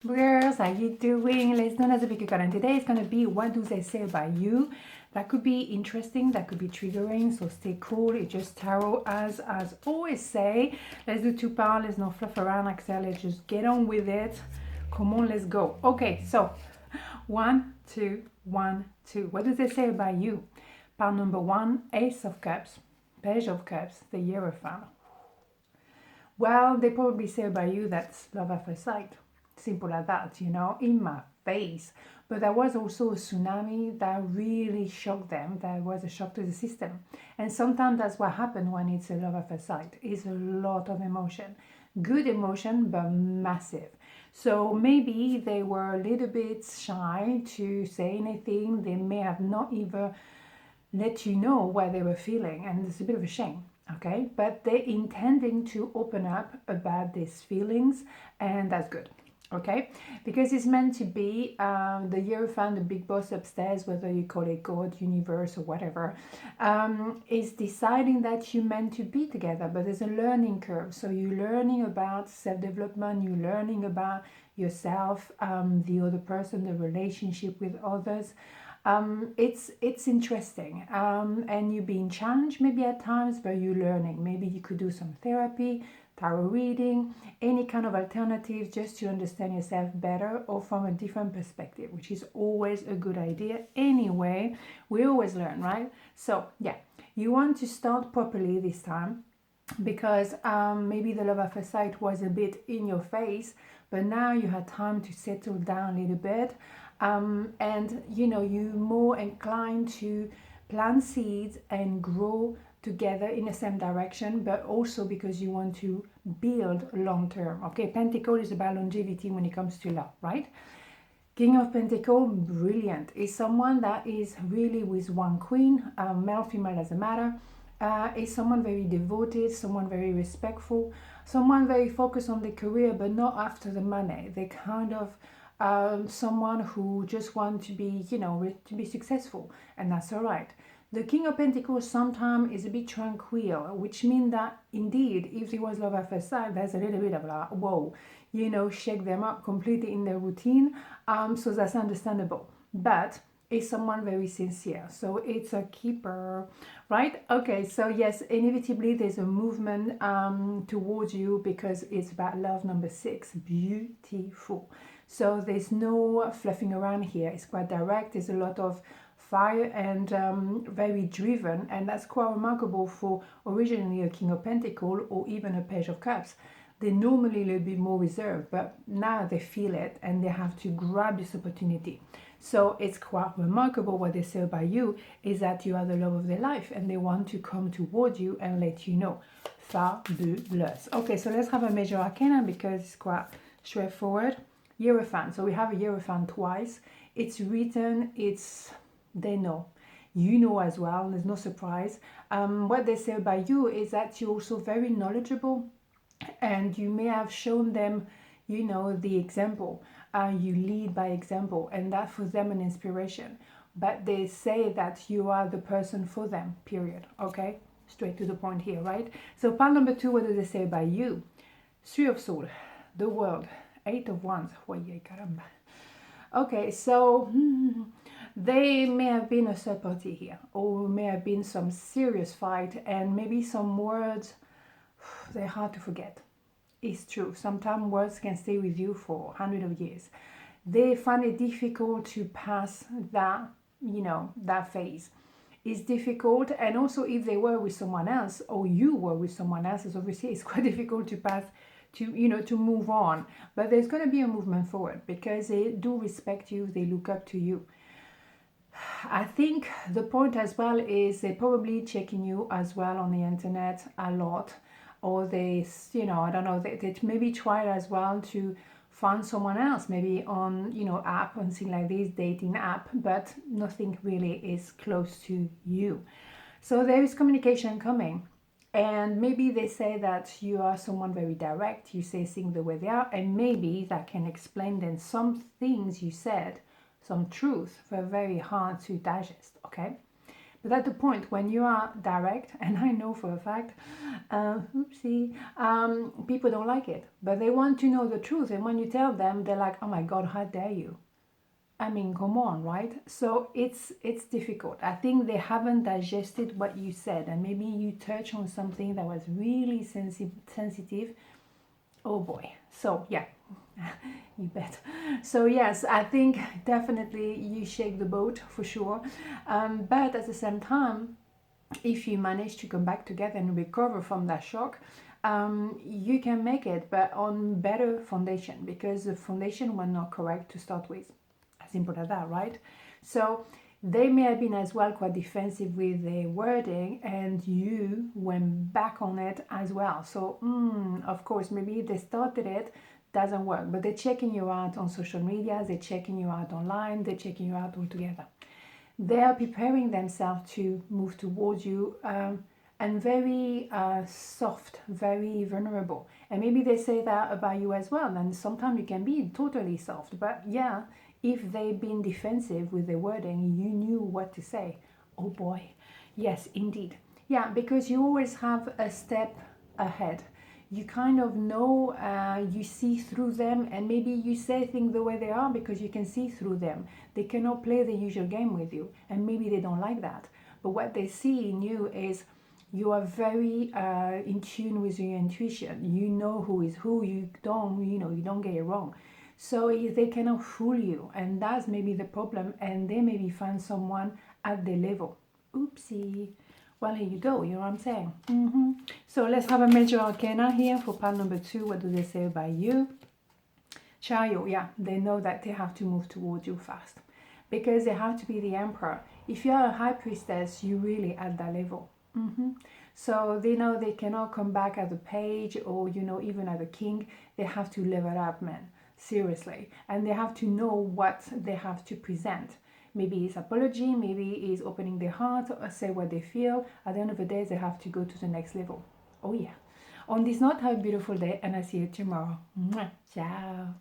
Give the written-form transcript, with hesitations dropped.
Girls, how you doing? Let's know as a pickacard, and today is going to be what do they say about you. That could be interesting, that could be triggering, so stay cool. It's just tarot as always say. Let's do two part. Let's not fluff around, Axelle. Let's just get on with it. Come on, let's go. Okay, so 1 2 1 2. What do they say about you? Part number 1, Ace of Cups, Page of Cups, the Hierophant. Well, they probably say about you that's love at first sight. Simple as that, you know, in my face. But there was also a tsunami that really shocked them. That was a shock to the system. And sometimes that's what happens when it's a love at first sight. It's a lot of emotion. Good emotion, but massive. So maybe they were a little bit shy to say anything. They may have not even let you know what they were feeling, and it's a bit of a shame. Okay, but they're intending to open up about these feelings, and that's good. Okay, because it's meant to be the Hierophant, the big boss upstairs, whether you call it God, universe, or whatever, is deciding that you're meant to be together, but there's a learning curve. So you're learning about self-development, you're learning about yourself, the other person, the relationship with others. It's interesting, and you're being challenged maybe at times, but you're learning. Maybe you could do some therapy, tarot reading, any kind of alternative just to understand yourself better or from a different perspective, which is always a good idea anyway. We always learn, right? So yeah, you want to start properly this time, because maybe the love at first sight was a bit in your face, but now you had time to settle down a little bit, and you know, you're more inclined to plant seeds and grow together in the same direction, but also because you want to build long term. Okay, Pentacle is about longevity when it comes to love, right? King of Pentacle, brilliant, is someone that is really with one queen, male, female, doesn't matter. Is someone very devoted, someone very respectful, someone very focused on their career, but not after the money. They kind of someone who just want to be, you know, to be successful, and that's all right. The King of Pentacles sometimes is a bit tranquil, which means that indeed, if there was love at first sight, there's a little bit of like, whoa, you know, shake them up completely in their routine. So that's understandable. But it's someone very sincere. So it's a keeper, right? Okay, so yes, inevitably there's a movement towards you, because it's about love number 6. Beautiful. So there's no fluffing around here. It's quite direct. There's a lot of fire and very driven, and that's quite remarkable for originally a King of Pentacles or even a Page of Cups. They're normally a little bit more reserved, but now they feel it and they have to grab this opportunity. So it's quite remarkable. What they say about you is that you are the love of their life, and they want to come towards you and let you know. Fabulous. Okay, so let's have a major arcana, because it's quite straightforward. Hierophant. So we have a Hierophant twice. It's written, it's, they know, you know as well, there's no surprise. What they say about you is that you're also very knowledgeable, and you may have shown them, you know, the example. You lead by example, and that for them an inspiration. But they say that you are the person for them, period. Okay, straight to the point here, right? So part number 2, what do they say about you? 3 of Swords, the World, 8 of Wands. Oye, caramba. Okay, so they may have been a third party here, or may have been some serious fight, and maybe some words, they're hard to forget. It's true. Sometimes words can stay with you for hundreds of years. They find it difficult to pass that, you know, that phase. It's difficult, and also if they were with someone else, or you were with someone else, obviously it's quite difficult to pass, to, you know, to move on. But there's going to be a movement forward, because they do respect you, they look up to you. I think the point as well is they're probably checking you as well on the internet a lot, or they, you know, I don't know, they maybe try as well to find someone else, maybe on, you know, app and things like this, dating app, but nothing really is close to you. So there is communication coming. And maybe they say that you are someone very direct, you say things the way they are, and maybe that can explain then some things you said, some truth, were very hard to digest, okay? But at the point when you are direct, and I know for a fact, oopsie, people don't like it, but they want to know the truth. And when you tell them, they're like, oh my God, how dare you? I mean, come on, right? So it's difficult. I think they haven't digested what you said, and maybe you touch on something that was really sensitive. Oh boy. So yeah, you bet. So yes, I think definitely you shake the boat for sure. But at the same time, if you manage to come back together and recover from that shock, you can make it, but on better foundation, because the foundation was not correct to start with. Simple as that, right? So they may have been as well quite defensive with the wording, and you went back on it as well. So of course, maybe they started it, doesn't work, but they're checking you out on social media, they're checking you out online, they're checking you out altogether. They are preparing themselves to move towards you, and very soft, very vulnerable. And maybe they say that about you as well, and sometimes you can be totally soft, but yeah, if they've been defensive with the wording, you knew what to say. Oh boy, yes, indeed. Yeah, because you always have a step ahead. You kind of know, you see through them, and maybe you say things the way they are because you can see through them. They cannot play the usual game with you, and maybe they don't like that. But what they see in you is you are very in tune with your intuition. You know who is who. You don't get it wrong. So they cannot fool you, and that's maybe the problem, and they maybe find someone at their level. Oopsie. Well, here you go, you know what I'm saying? So let's have a major arcana here for part number 2. What do they say about you? Chariot, yeah, they know that they have to move towards you fast, because they have to be the emperor. If you are a high priestess, you're really at that level. So they know they cannot come back as a page, or even as a king. They have to level up, man. Seriously. And they have to know what they have to present. Maybe it's apology, maybe it's opening their heart, or say what they feel. At the end of the day, they have to go to the next level. Oh yeah. On this note, have a beautiful day, and I'll see you tomorrow. Mwah. Ciao.